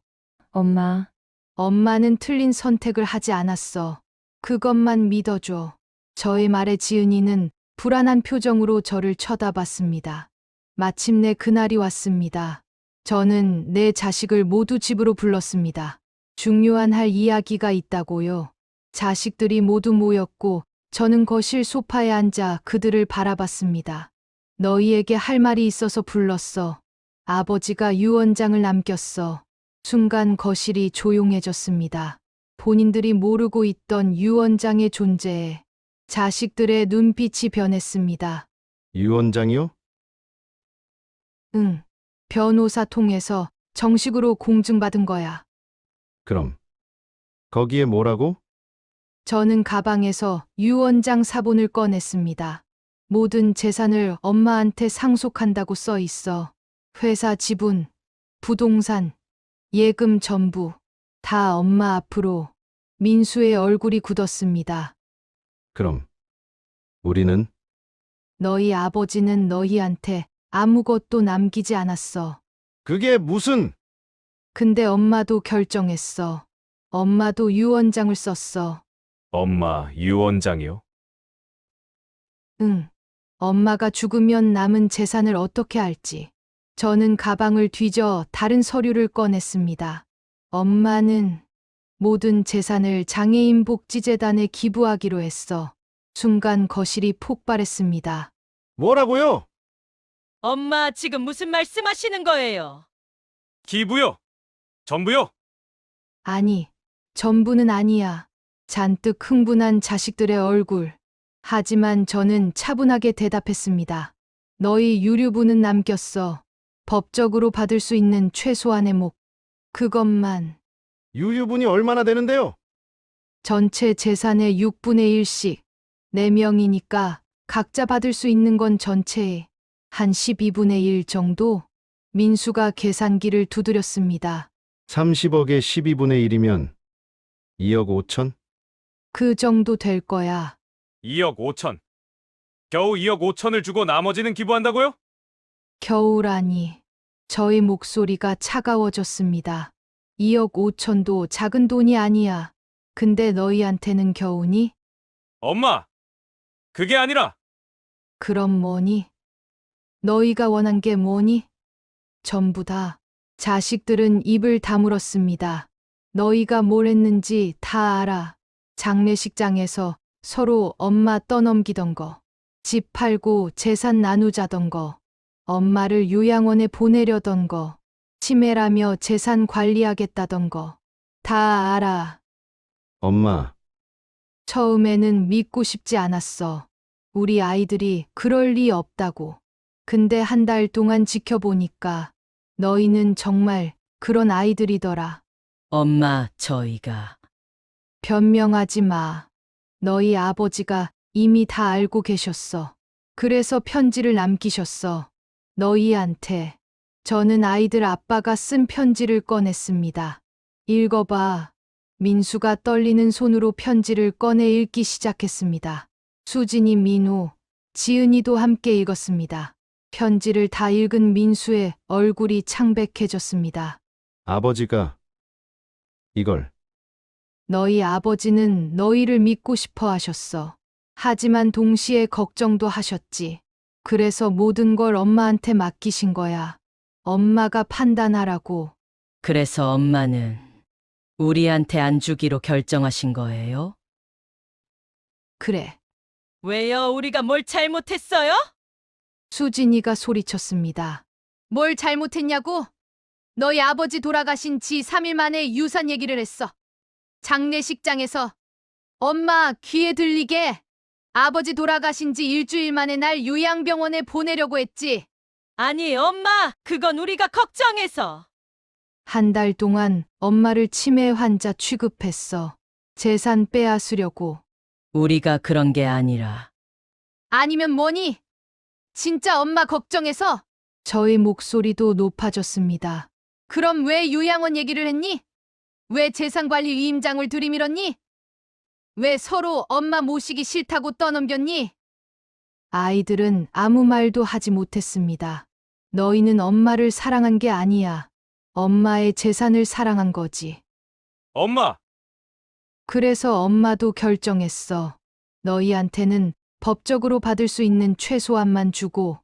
엄마, 엄마는 틀린 선택을 하지 않았어. 그것만 믿어줘. 저의 말에 지은이는 불안한 표정으로 저를 쳐다봤습니다. 마침내 그날이 왔습니다. 저는 내 자식을 모두 집으로 불렀습니다. 중요한 할 이야기가 있다고요. 자식들이 모두 모였고 저는 거실 소파에 앉아 그들을 바라봤습니다. 너희에게 할 말이 있어서 불렀어. 아버지가 유언장을 남겼어. 순간 거실이 조용해졌습니다. 본인들이 모르고 있던 유언장의 존재에 자식들의 눈빛이 변했습니다. 유언장이요? 응. 변호사 통해서 정식으로 공증받은 거야. 그럼 거기에 뭐라고? 저는 가방에서 유언장 사본을 꺼냈습니다. 모든 재산을 엄마한테 상속한다고 써 있어. 회사 지분, 부동산, 예금 전부 다 엄마 앞으로. 민수의 얼굴이 굳었습니다. 그럼 우리는 너희 아버지는 너희한테 아무것도 남기지 않았어. 그게 무슨 근데 엄마도 결정했어. 엄마도 유언장을 썼어. 엄마, 유언장이요? 응. 엄마가 죽으면 남은 재산을 어떻게 할지. 저는 가방을 뒤져 다른 서류를 꺼냈습니다. 엄마는 모든 재산을 장애인 복지재단에 기부하기로 했어. 순간 거실이 폭발했습니다. 뭐라고요? 엄마, 지금 무슨 말씀하시는 거예요? 기부요? 전부요? 아니, 전부는 아니야. 잔뜩 흥분한 자식들의 얼굴. 하지만 저는 차분하게 대답했습니다. 너희 유류분은 남겼어. 법적으로 받을 수 있는 최소한의 목. 그것만 유유분이 얼마나 되는데요? 전체 재산의 6분의 1씩. 4명이니까 각자 받을 수 있는 건 전체의 한 12분의 1 정도? 민수가 계산기를 두드렸습니다. 30억에 12분의 1이면 2억 5천? 그 정도 될 거야. 2억 5천. 겨우 2억 5천을 주고 나머지는 기부한다고요? 겨우라니. 저의 목소리가 차가워졌습니다. 2억 5천도 작은 돈이 아니야. 근데 너희한테는 겨우니? 엄마! 그게 아니라 그럼 뭐니? 너희가 원한 게 뭐니? 전부 다. 자식들은 입을 다물었습니다. 너희가 뭘 했는지 다 알아. 장례식장에서 서로 엄마 떠넘기던 거. 집 팔고 재산 나누자던 거. 엄마를 요양원에 보내려던 거. 치매라며 재산 관리하겠다던 거. 다 알아. 엄마, 처음에는 믿고 싶지 않았어. 우리 아이들이 그럴 리 없다고. 근데 한 달 동안 지켜보니까 너희는 정말 그런 아이들이더라. 엄마, 저희가 변명하지 마. 너희 아버지가 이미 다 알고 계셨어. 그래서 편지를 남기셨어. 너희한테. 저는 아이들 아빠가 쓴 편지를 꺼냈습니다. 읽어봐. 민수가 떨리는 손으로 편지를 꺼내 읽기 시작했습니다. 수진이, 민우, 지은이도 함께 읽었습니다. 편지를 다 읽은 민수의 얼굴이 창백해졌습니다. 아버지가 이걸 너희 아버지는 너희를 믿고 싶어 하셨어. 하지만 동시에 걱정도 하셨지. 그래서 모든 걸 엄마한테 맡기신 거야. 엄마가 판단하라고. 그래서 엄마는 우리한테 안 주기로 결정하신 거예요? 그래. 왜요? 우리가 뭘 잘못했어요? 수진이가 소리쳤습니다. 뭘 잘못했냐고? 너희 아버지 돌아가신 지 3일 만에 유산 얘기를 했어. 장례식장에서 엄마 귀에 들리게 아버지 돌아가신 지 일주일 만에 날 요양병원에 보내려고 했지. 아니, 엄마, 그건 우리가 걱정해서. 한 달 동안 엄마를 치매 환자 취급했어. 재산 빼앗으려고. 우리가 그런 게 아니라 아니면 뭐니? 진짜 엄마 걱정해서? 저의 목소리도 높아졌습니다. 그럼 왜 요양원 얘기를 했니? 왜 재산관리 위임장을 들이밀었니? 왜 서로 엄마 모시기 싫다고 떠넘겼니? 아이들은 아무 말도 하지 못했습니다. 너희는 엄마를 사랑한 게 아니야. 엄마의 재산을 사랑한 거지. 엄마! 그래서 엄마도 결정했어. 너희한테는 법적으로 받을 수 있는 최소한만 주고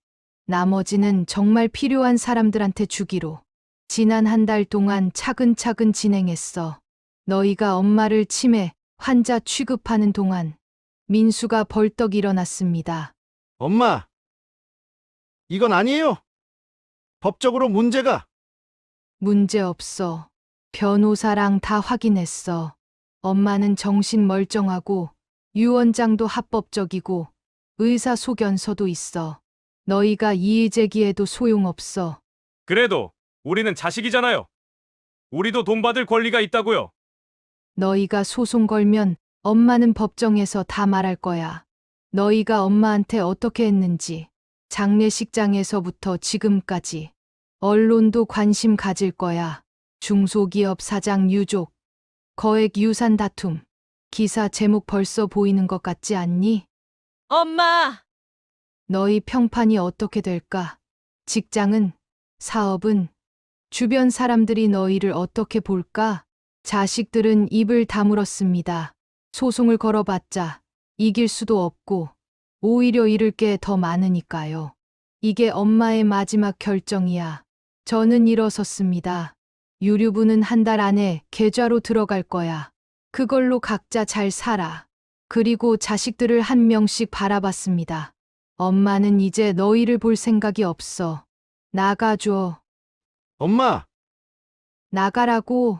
나머지는 정말 필요한 사람들한테 주기로. 지난 한 달 동안 차근차근 진행했어. 너희가 엄마를 치매 환자 취급하는 동안 민수가 벌떡 일어났습니다. 엄마, 이건 아니에요. 법적으로 문제가. 문제 없어. 변호사랑 다 확인했어. 엄마는 정신 멀쩡하고 유언장도 합법적이고 의사소견서도 있어. 너희가 이의 제기해도 소용없어. 그래도 우리는 자식이잖아요. 우리도 돈 받을 권리가 있다고요. 너희가 소송 걸면 엄마는 법정에서 다 말할 거야. 너희가 엄마한테 어떻게 했는지. 장례식장에서부터 지금까지. 언론도 관심 가질 거야. 중소기업 사장 유족. 거액 유산 다툼. 기사 제목 벌써 보이는 것 같지 않니? 엄마! 너희 평판이 어떻게 될까? 직장은? 사업은? 주변 사람들이 너희를 어떻게 볼까? 자식들은 입을 다물었습니다. 소송을 걸어봤자 이길 수도 없고 오히려 잃을 게 더 많으니까요. 이게 엄마의 마지막 결정이야. 저는 일어섰습니다. 유류부는 한 달 안에 계좌로 들어갈 거야. 그걸로 각자 잘 살아. 그리고 자식들을 한 명씩 바라봤습니다. 엄마는 이제 너희를 볼 생각이 없어. 나가줘. 엄마, 나가라고.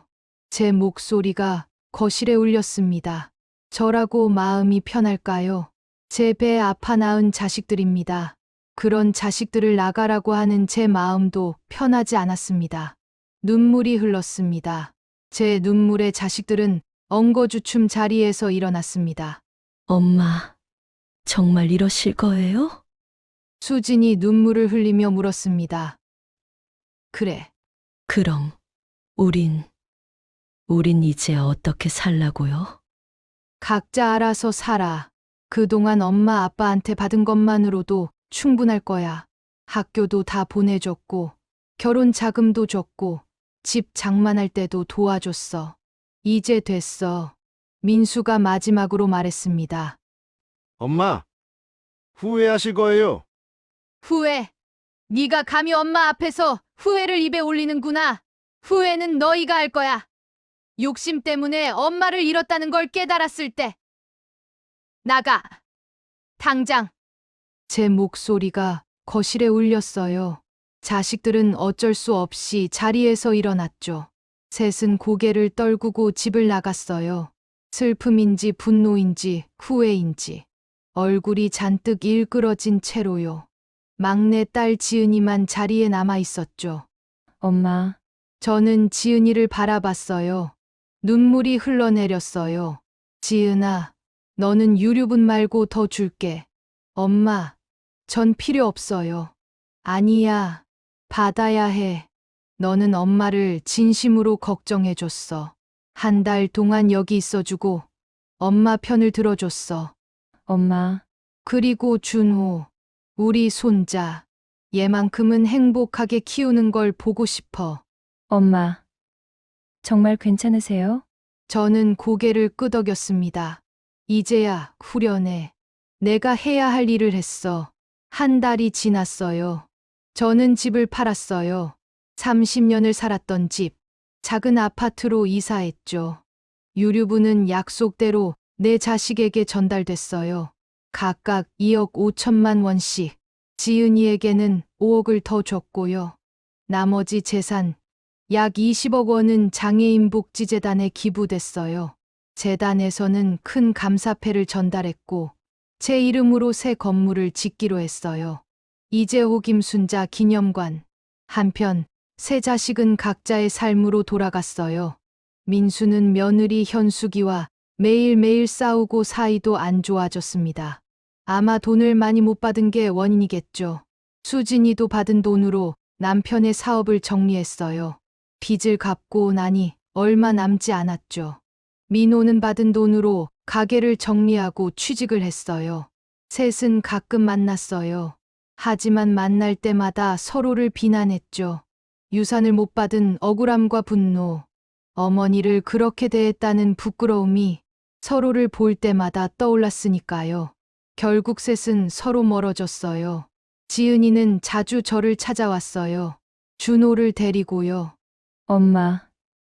제 목소리가 거실에 울렸습니다. 저라고 마음이 편할까요? 제 배 아파 낳은 자식들입니다. 그런 자식들을 나가라고 하는 제 마음도 편하지 않았습니다. 눈물이 흘렀습니다. 제 눈물에 자식들은 엉거주춤 자리에서 일어났습니다. 엄마, 정말 이러실 거예요? 수진이 눈물을 흘리며 물었습니다. 그래, 그럼 우린 이제 어떻게 살라고요? 각자 알아서 살아. 그동안 엄마 아빠한테 받은 것만으로도 충분할 거야. 학교도 다 보내줬고, 결혼 자금도 줬고, 집 장만할 때도 도와줬어. 이제 됐어. 민수가 마지막으로 말했습니다. 엄마, 후회하실 거예요. 후회. 네가 감히 엄마 앞에서 후회를 입에 올리는구나. 후회는 너희가 할 거야. 욕심 때문에 엄마를 잃었다는 걸 깨달았을 때. 나가. 당장. 제 목소리가 거실에 울렸어요. 자식들은 어쩔 수 없이 자리에서 일어났죠. 셋은 고개를 떨구고 집을 나갔어요. 슬픔인지 분노인지 후회인지 얼굴이 잔뜩 일그러진 채로요. 막내 딸 지은이만 자리에 남아 있었죠. 엄마, 저는 지은이를 바라봤어요. 눈물이 흘러내렸어요. 지은아, 너는 유류분 말고 더 줄게. 엄마, 전 필요 없어요. 아니야, 받아야 해. 너는 엄마를 진심으로 걱정해줬어. 한 달 동안 여기 있어주고 엄마 편을 들어줬어. 엄마, 그리고 준호, 우리 손자. 얘만큼은 행복하게 키우는 걸 보고 싶어. 엄마. 정말 괜찮으세요? 저는 고개를 끄덕였습니다. 이제야 후련해. 내가 해야 할 일을 했어. 한 달이 지났어요. 저는 집을 팔았어요. 30년을 살았던 집, 작은 아파트로 이사했죠. 유류분은 약속대로 내 자식에게 전달됐어요. 각각 2억 5천만 원씩. 지은이에게는 5억을 더 줬고요. 나머지 재산, 약 20억 원은 장애인 복지재단에 기부됐어요. 재단에서는 큰 감사패를 전달했고, 제 이름으로 새 건물을 짓기로 했어요. 이재호 김순자 기념관. 한편, 세 자식은 각자의 삶으로 돌아갔어요. 민수는 며느리 현숙이와 매일매일 싸우고 사이도 안 좋아졌습니다. 아마 돈을 많이 못 받은 게 원인이겠죠. 수진이도 받은 돈으로 남편의 사업을 정리했어요. 빚을 갚고 나니 얼마 남지 않았죠. 민호는 받은 돈으로 가게를 정리하고 취직을 했어요. 셋은 가끔 만났어요. 하지만 만날 때마다 서로를 비난했죠. 유산을 못 받은 억울함과 분노, 어머니를 그렇게 대했다는 부끄러움이 서로를 볼 때마다 떠올랐으니까요. 결국 셋은 서로 멀어졌어요. 지은이는 자주 저를 찾아왔어요. 준호를 데리고요. 엄마,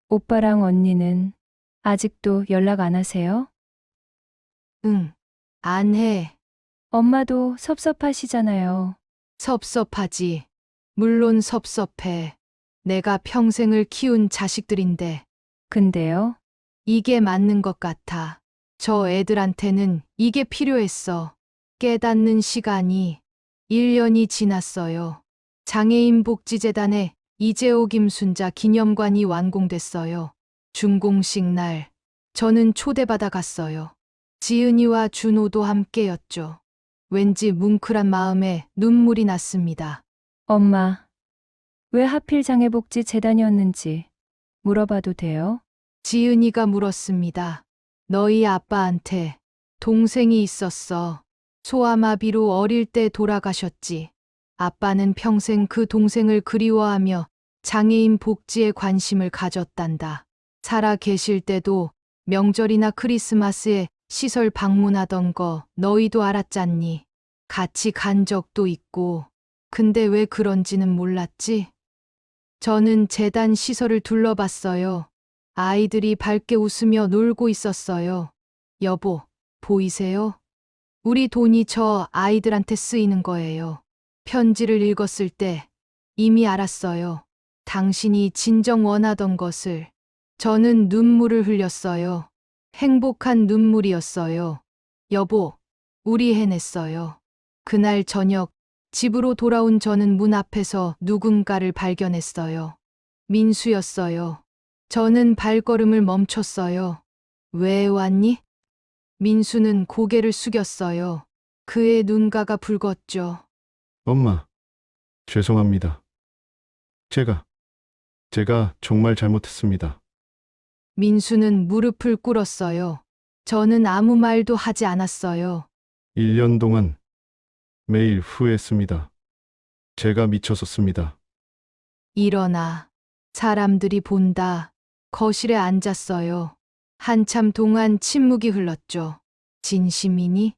오빠랑 언니는 아직도 연락 안 하세요? 응, 안 해. 엄마도 섭섭하시잖아요. 섭섭하지. 물론 섭섭해. 내가 평생을 키운 자식들인데 근데요? 이게 맞는 것 같아. 저 애들한테는 이게 필요했어. 깨닫는 시간이 1년이 지났어요. 장애인 복지재단에 이재호 김순자 기념관이 완공됐어요. 준공식 날 저는 초대받아 갔어요. 지은이와 준호도 함께였죠. 왠지 뭉클한 마음에 눈물이 났습니다. 엄마, 왜 하필 장애복지재단이었는지 물어봐도 돼요? 지은이가 물었습니다. 너희 아빠한테 동생이 있었어. 소아마비로 어릴 때 돌아가셨지. 아빠는 평생 그 동생을 그리워하며 장애인 복지에 관심을 가졌단다. 살아 계실 때도 명절이나 크리스마스에 시설 방문하던 거 너희도 알았잖니. 같이 간 적도 있고. 근데 왜 그런지는 몰랐지? 저는 재단 시설을 둘러봤어요. 아이들이 밝게 웃으며 놀고 있었어요. 여보, 보이세요? 우리 돈이 저 아이들한테 쓰이는 거예요. 편지를 읽었을 때 이미 알았어요. 당신이 진정 원하던 것을. 저는 눈물을 흘렸어요. 행복한 눈물이었어요. 여보, 우리 해냈어요. 그날 저녁 집으로 돌아온 저는 문 앞에서 누군가를 발견했어요. 민수였어요. 저는 발걸음을 멈췄어요. 왜 왔니? 민수는 고개를 숙였어요. 그의 눈가가 붉었죠. 엄마, 죄송합니다. 제가 정말 잘못했습니다. 민수는 무릎을 꿇었어요. 저는 아무 말도 하지 않았어요. 1년 동안 매일 후회했습니다. 제가 미쳤었습니다. 일어나. 사람들이 본다. 거실에 앉았어요. 한참 동안 침묵이 흘렀죠. 진심이니?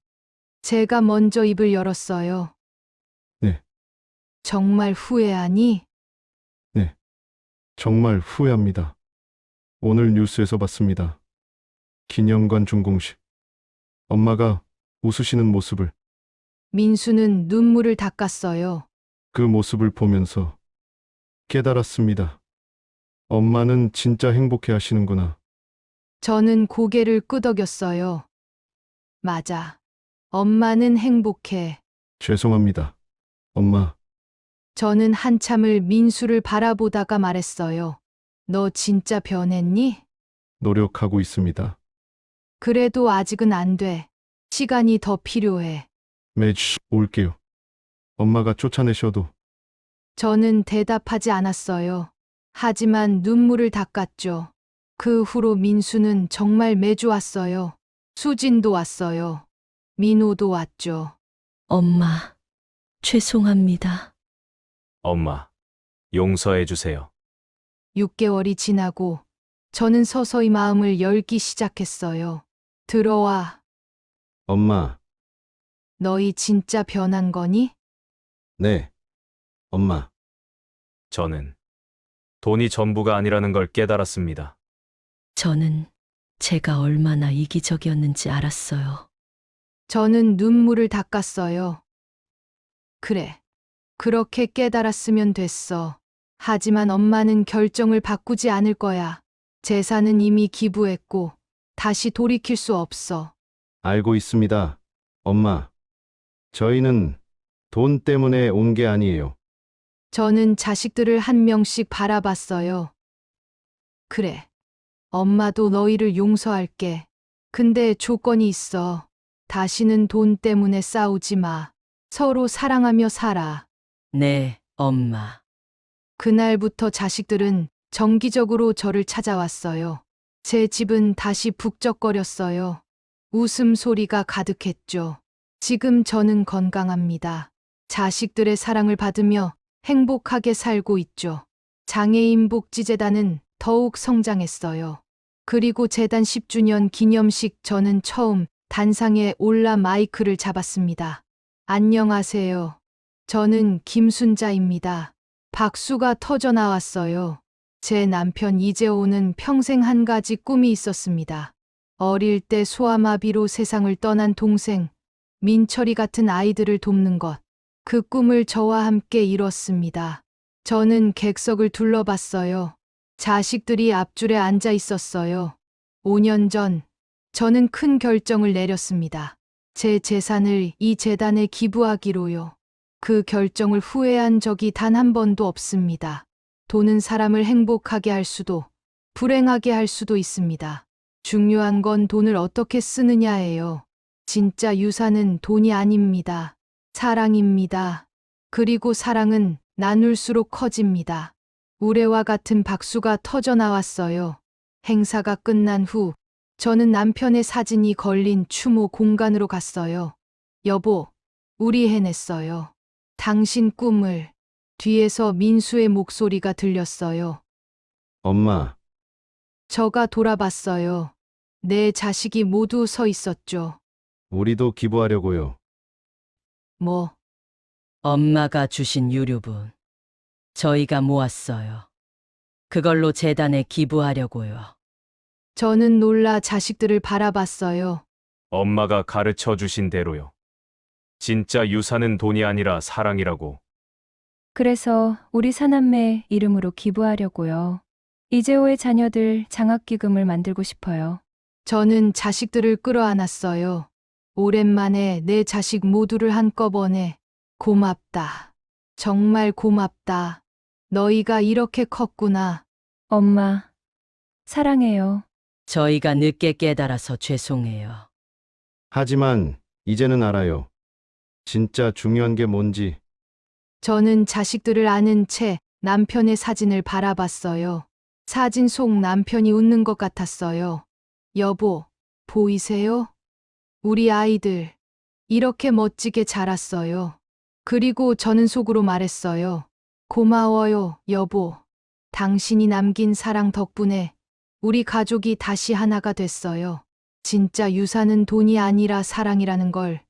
제가 먼저 입을 열었어요. 네. 정말 후회하니? 정말 후회합니다. 오늘 뉴스에서 봤습니다. 기념관 준공식. 엄마가 웃으시는 모습을, 민수는 눈물을 닦았어요. 그 모습을 보면서 깨달았습니다. 엄마는 진짜 행복해 하시는구나. 저는 고개를 끄덕였어요. 맞아. 엄마는 행복해. 죄송합니다. 엄마, 저는 한참을 민수를 바라보다가 말했어요. 너 진짜 변했니? 노력하고 있습니다. 그래도 아직은 안 돼. 시간이 더 필요해. 매주 올게요. 엄마가 쫓아내셔도 저는 대답하지 않았어요. 하지만 눈물을 닦았죠. 그 후로 민수는 정말 매주 왔어요. 수진도 왔어요. 민호도 왔죠. 엄마, 죄송합니다. 엄마, 용서해 주세요. 6개월이 지나고 저는 서서히 마음을 열기 시작했어요. 들어와. 엄마, 너희 진짜 변한 거니? 네. 엄마, 저는 돈이 전부가 아니라는 걸 깨달았습니다. 저는 제가 얼마나 이기적이었는지 알았어요. 저는 눈물을 닦았어요. 그래. 그렇게 깨달았으면 됐어. 하지만 엄마는 결정을 바꾸지 않을 거야. 재산은 이미 기부했고 다시 돌이킬 수 없어. 알고 있습니다. 엄마, 저희는 돈 때문에 온 게 아니에요. 저는 자식들을 한 명씩 바라봤어요. 그래. 엄마도 너희를 용서할게. 근데 조건이 있어. 다시는 돈 때문에 싸우지 마. 서로 사랑하며 살아. 네, 엄마. 그날부터 자식들은 정기적으로 저를 찾아왔어요. 제 집은 다시 북적거렸어요. 웃음소리가 가득했죠. 지금 저는 건강합니다. 자식들의 사랑을 받으며 행복하게 살고 있죠. 장애인 복지재단은 더욱 성장했어요. 그리고 재단 10주년 기념식 저는 처음 단상에 올라 마이크를 잡았습니다. 안녕하세요. 저는 김순자입니다. 박수가 터져 나왔어요. 제 남편 이재호는 평생 한 가지 꿈이 있었습니다. 어릴 때 소아마비로 세상을 떠난 동생 민철이 같은 아이들을 돕는 것. 그 꿈을 저와 함께 이뤘습니다. 저는 객석을 둘러봤어요. 자식들이 앞줄에 앉아 있었어요. 5년 전 저는 큰 결정을 내렸습니다. 제 재산을 이 재단에 기부하기로요. 그 결정을 후회한 적이 단 한 번도 없습니다. 돈은 사람을 행복하게 할 수도 불행하게 할 수도 있습니다. 중요한 건 돈을 어떻게 쓰느냐예요. 진짜 유산은 돈이 아닙니다. 사랑입니다. 그리고 사랑은 나눌수록 커집니다. 우레와 같은 박수가 터져 나왔어요. 행사가 끝난 후 저는 남편의 사진이 걸린 추모 공간으로 갔어요. 여보, 우리 해냈어요. 당신 꿈을. 뒤에서 민수의 목소리가 들렸어요. 엄마, 저가 돌아봤어요. 내 자식이 모두 서 있었죠. 우리도 기부하려고요. 뭐, 엄마가 주신 유류분. 저희가 모았어요. 그걸로 재단에 기부하려고요. 저는 놀라 자식들을 바라봤어요. 엄마가 가르쳐 주신 대로요. 진짜 유산은 돈이 아니라 사랑이라고. 그래서 우리 사남매 이름으로 기부하려고요. 이재호의 자녀들 장학기금을 만들고 싶어요. 저는 자식들을 끌어안았어요. 오랜만에 내 자식 모두를 한꺼번에 고맙다. 정말 고맙다. 너희가 이렇게 컸구나. 엄마, 사랑해요. 저희가 늦게 깨달아서 죄송해요. 하지만 이제는 알아요. 진짜 중요한 게 뭔지. 저는 자식들을 아는 채 남편의 사진을 바라봤어요. 사진 속 남편이 웃는 것 같았어요. 여보, 보이세요? 우리 아이들, 이렇게 멋지게 자랐어요. 그리고 저는 속으로 말했어요. 고마워요, 여보. 당신이 남긴 사랑 덕분에 우리 가족이 다시 하나가 됐어요. 진짜 유산은 돈이 아니라 사랑이라는 걸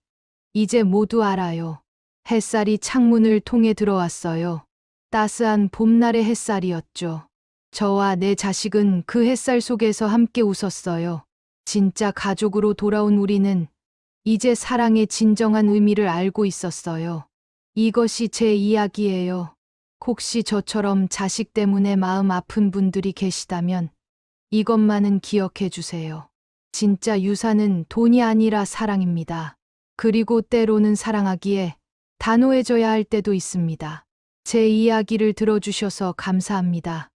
이제 모두 알아요. 햇살이 창문을 통해 들어왔어요. 따스한 봄날의 햇살이었죠. 저와 내 자식은 그 햇살 속에서 함께 웃었어요. 진짜 가족으로 돌아온 우리는 이제 사랑의 진정한 의미를 알고 있었어요. 이것이 제 이야기예요. 혹시 저처럼 자식 때문에 마음 아픈 분들이 계시다면 이것만은 기억해 주세요. 진짜 유산은 돈이 아니라 사랑입니다. 그리고 때로는 사랑하기에 단호해져야 할 때도 있습니다. 제 이야기를 들어주셔서 감사합니다.